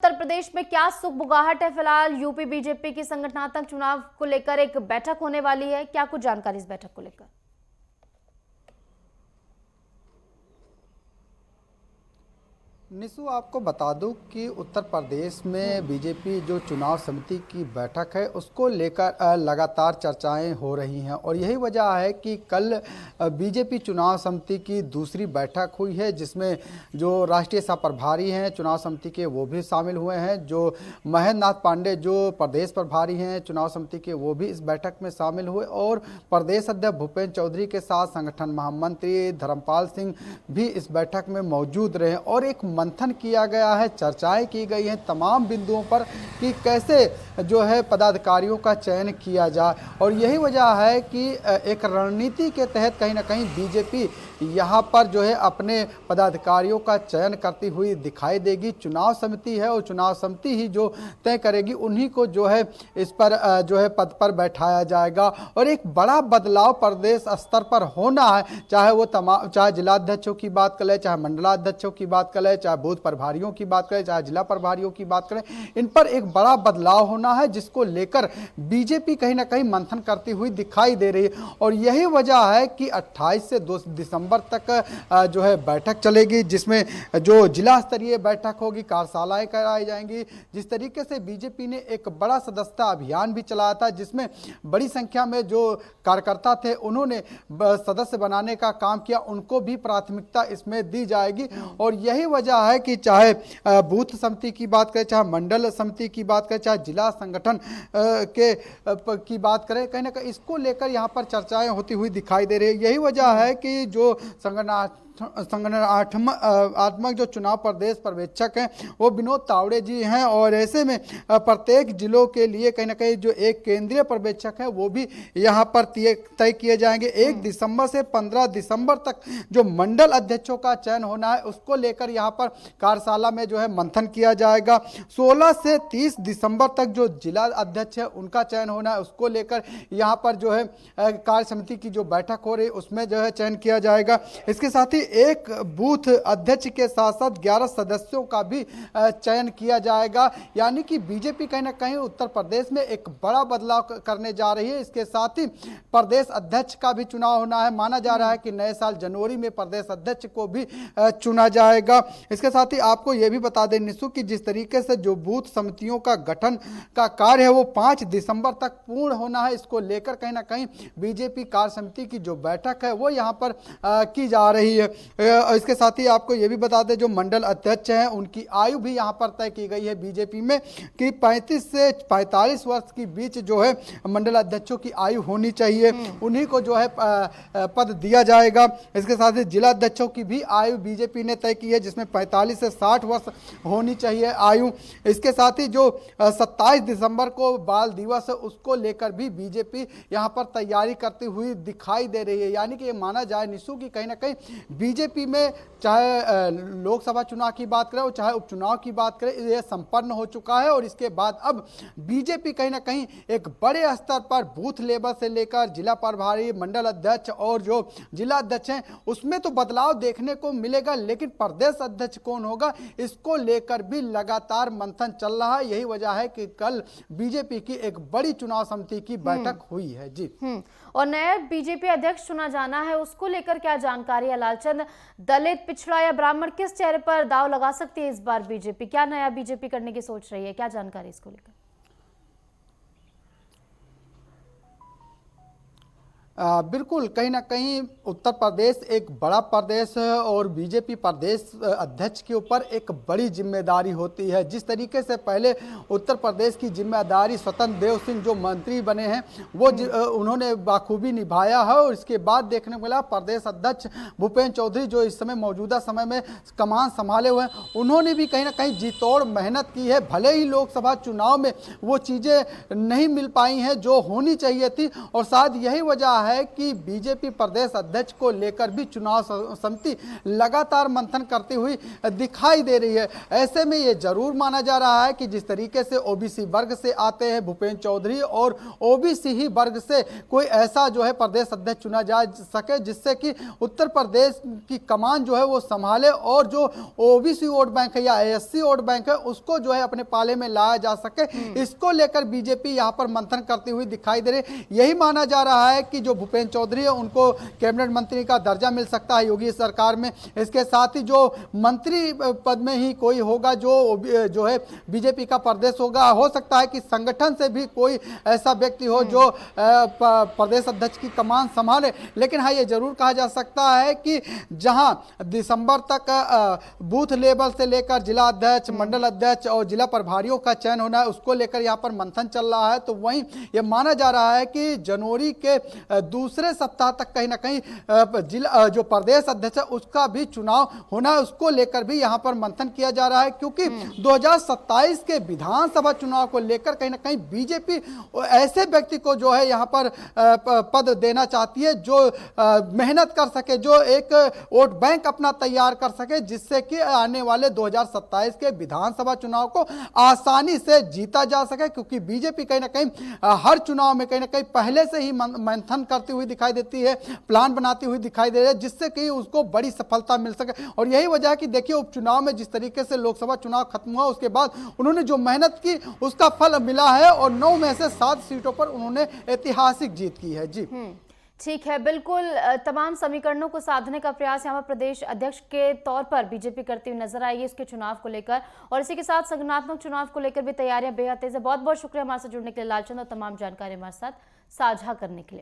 उत्तर प्रदेश में क्या सुगबुगाहट है? फिलहाल यूपी बीजेपी की संगठनात्मक चुनाव को लेकर एक बैठक होने वाली है, क्या कुछ जानकारी इस बैठक को लेकर? निशु, आपको बता दूं कि उत्तर प्रदेश में बीजेपी जो चुनाव समिति की बैठक है उसको लेकर लगातार चर्चाएं हो रही हैं और यही वजह है कि कल बीजेपी चुनाव समिति की दूसरी बैठक हुई है, जिसमें जो राष्ट्रीय सह प्रभारी हैं चुनाव समिति के वो भी शामिल हुए हैं। जो महेंद्र नाथ पांडे जो प्रदेश प्रभारी हैं चुनाव समिति के वो भी इस बैठक में शामिल हुए और प्रदेश अध्यक्ष भूपेंद्र चौधरी के साथ संगठन महामंत्री धर्मपाल सिंह भी इस बैठक में मौजूद रहे और एक मंथन किया गया है, चर्चाएं की गई हैं तमाम बिंदुओं पर कि कैसे जो है पदाधिकारियों का चयन किया जाए। और यही वजह है कि एक रणनीति के तहत कहीं ना कहीं बीजेपी यहाँ पर जो है अपने पदाधिकारियों का चयन करती हुई दिखाई देगी। चुनाव समिति है और चुनाव समिति ही जो तय करेगी, उन्हीं को जो है इस पर जो है पद पर बैठाया जाएगा। और एक बड़ा बदलाव प्रदेश स्तर पर होना है, चाहे वो चाहे जिलाध्यक्षों की बात करें, चाहे मंडलाध्यक्षों की बात करें, चाहे बूथ प्रभारियों की बात करें, चाहे जिला प्रभारियों की बात करें, इन पर एक बड़ा बदलाव होना है जिसको लेकर बीजेपी कहीं ना कहीं मंथन करती हुई दिखाई दे रही है। और यही वजह है कि 28 से 2 दिसंबर तक जो है बैठक चलेगी, जिसमें जो जिला स्तरीय बैठक होगी, कार्यशालाएं कराई जाएंगी। जिस तरीके से बीजेपी ने एक बड़ा सदस्यता अभियान भी चलाया था, जिसमें बड़ी संख्या में जो कार्यकर्ता थे उन्होंने सदस्य बनाने का काम किया, उनको भी प्राथमिकता इसमें दी जाएगी। और यही वजह है कि चाहे बूथ समिति की बात करें, चाहे मंडल समिति की बात करें, चाहे जिला संगठन की बात करें, कहीं ना कहीं इसको लेकर यहाँ पर चर्चाएं होती हुई दिखाई दे रही है। यही वजह है कि जो संगठनात्मक जो चुनाव प्रदेश पर्यवेक्षक हैं वो विनोद तावड़े जी हैं और ऐसे में प्रत्येक जिलों के लिए कहीं ना कहीं जो एक केंद्रीय पर्यवेक्षक है वो भी यहाँ पर तय किए जाएंगे। 1 दिसंबर से 15 दिसंबर तक जो मंडल अध्यक्षों का चयन होना है उसको लेकर यहाँ पर कार्यशाला में जो है मंथन किया जाएगा। 16 से 30 दिसंबर तक जो जिला अध्यक्ष है उनका चयन होना है, उसको लेकर यहाँ पर जो है कार्य समिति की जो बैठक हो रही है उसमें जो है चयन किया जाएगा। इसके साथ ही एक बूथ अध्यक्ष के साथ साथ 11 सदस्यों का भी चयन किया जाएगा। यानी कि बीजेपी कहीं ना कहीं उत्तर प्रदेश में एक बड़ा बदलाव करने जा रही है। इसके साथ ही प्रदेश अध्यक्ष का भी चुनाव होना है। माना जा रहा है कि नए साल जनवरी में प्रदेश अध्यक्ष को भी चुना जाएगा। इसके साथ ही आपको यह भी बता दें निशु कि जिस तरीके से जो बूथ समितियों का गठन का कार्य है वो 5 दिसंबर तक पूर्ण होना है। इसको लेकर कहीं ना कहीं बीजेपी कार्य समिति की जो बैठक है वो यहाँ पर की जा रही है। इसके साथ ही आपको यह भी बता दें जो मंडल अध्यक्ष हैं उनकी आयु भी यहाँ पर तय की गई है बीजेपी में कि 35 से 45 वर्ष के बीच जो है मंडल अध्यक्षों की आयु होनी चाहिए, उन्हीं को जो है पद दिया जाएगा। इसके साथ ही जिला अध्यक्षों की भी आयु बीजेपी ने तय की है, जिसमें 45 से 60 वर्ष होनी चाहिए आयु। इसके साथ ही जो 27 दिसंबर को बाल दिवस है उसको लेकर भी बीजेपी यहाँ पर तैयारी करती हुई दिखाई दे रही है। यानी कि ये माना जाए निशु की कहीं ना कहीं बीजेपी में चाहे लोकसभा चुनाव की बात करें और चाहे उपचुनाव की बात करें, यह संपन्न हो चुका है। और इसके बाद अब बीजेपी कहीं ना कहीं एक बड़े स्तर पर बूथ लेवल से लेकर जिला प्रभारी, मंडल अध्यक्ष और जो जिला अध्यक्ष हैं उसमें तो बदलाव देखने को मिलेगा, लेकिन प्रदेश अध्यक्ष कौन होगा इसको लेकर भी लगातार मंथन चल रहा है। यही वजह है कि कल बीजेपी की एक बड़ी चुनाव समिति की बैठक हुई है। जी और नया बीजेपी अध्यक्ष चुना जाना है, उसको लेकर क्या जानकारी है? लालचंद, दलित, पिछड़ा या ब्राह्मण किस चेहरे पर दाव लगा सकती है इस बार बीजेपी? क्या नया बीजेपी करने की सोच रही है, क्या जानकारी इसको लेकर? बिल्कुल, कहीं ना कहीं उत्तर प्रदेश एक बड़ा प्रदेश है और बीजेपी प्रदेश अध्यक्ष के ऊपर एक बड़ी जिम्मेदारी होती है। जिस तरीके से पहले उत्तर प्रदेश की जिम्मेदारी स्वतंत्र देव सिंह जो मंत्री बने हैं वो उन्होंने बाखूबी निभाया है और इसके बाद देखने को मिला प्रदेश अध्यक्ष भूपेंद्र चौधरी जो इस समय मौजूदा समय में कमान संभाले हुए हैं, उन्होंने भी कहीं ना कहीं जी तोड़ मेहनत की है। भले ही लोकसभा चुनाव में वो चीज़ें नहीं मिल पाई हैं जो होनी चाहिए थी और शायद यही वजह है कि बीजेपी प्रदेश अध्यक्ष को लेकर भी चुनाव समिति लगातार मंथन करती हुई दिखाई दे रही है। ऐसे में ये जरूर माना जा रहा है कि जिस तरीके से ओबीसी वर्ग से आते हैं भूपेंद्र चौधरी और ओबीसी ही वर्ग से कोई ऐसा जो है प्रदेश अध्यक्ष चुना जा सके जिससे कि उत्तर प्रदेश की कमान जो है वो संभाले और जो ओबीसी वोट बैंक है या एससी वोट बैंक है उसको जो है अपने पाले में लाया जा सके, इसको लेकर बीजेपी यहां पर मंथन करती हुई दिखाई दे रही। यही माना जा रहा है कि जो भूपेंद्र चौधरी है उनको कैबिनेट मंत्री का दर्जा मिल सकता है योगी सरकार में। इसके साथ ही जो मंत्री पद में ही कोई होगा जो है बीजेपी का प्रदेश होगा, हो सकता है कि संगठन से भी कोई ऐसा व्यक्ति हो जो प्रदेश अध्यक्ष की कमान संभाले। लेकिन हाँ, ये जरूर कहा जा सकता है कि जहां दिसंबर तक बूथ लेवल से लेकर जिला अध्यक्ष, मंडल अध्यक्ष और जिला प्रभारियों का चयन होना है, उसको लेकर यहाँ पर मंथन चल रहा है। तो वहीं ये माना जा रहा है कि जनवरी के दूसरे सप्ताह तक कहीं ना कहीं जिला जो प्रदेश अध्यक्ष है उसका भी चुनाव होना है, उसको लेकर भी यहाँ पर मंथन किया जा रहा है। क्योंकि 2027 के विधानसभा चुनाव को लेकर कहीं ना कहीं बीजेपी ऐसे व्यक्ति को जो है यहाँ पर पद देना चाहती है जो मेहनत कर सके, जो एक वोट बैंक अपना तैयार कर सके, जिससे कि आने वाले 2027 के विधानसभा चुनाव को आसानी से जीता जा सके। क्योंकि बीजेपी कहीं ना कहीं हर चुनाव में कहीं ना कहीं पहले से ही मंथन करती हुई दिखाई देती है, प्लान बनाती हुई दिखाई दे रही है, जिससे कि उसको बड़ी सफलता मिल सके। और यही वजह है कि देखिए उपचुनाव में जिस तरीके से लोकसभा चुनाव खत्म हुआ उसके बाद उन्होंने जो मेहनत की उसका फल मिला है और 9 में से 7 सीटों पर उन्होंने ऐतिहासिक जीत की है। जी ठीक है, बिल्कुल तमाम समीकरणों को साधने का प्रयास यहाँ पर प्रदेश अध्यक्ष के तौर पर बीजेपी करती हुई नजर आई है इसके चुनाव को लेकर, और इसी के साथ संगठनात्मक चुनाव को लेकर भी तैयारियां बेहद तेज है। बहुत बहुत शुक्रिया हमारे साथ जुड़ने के लिए लालचंद और तमाम जानकारी हमारे साथ साझा करने के लिए।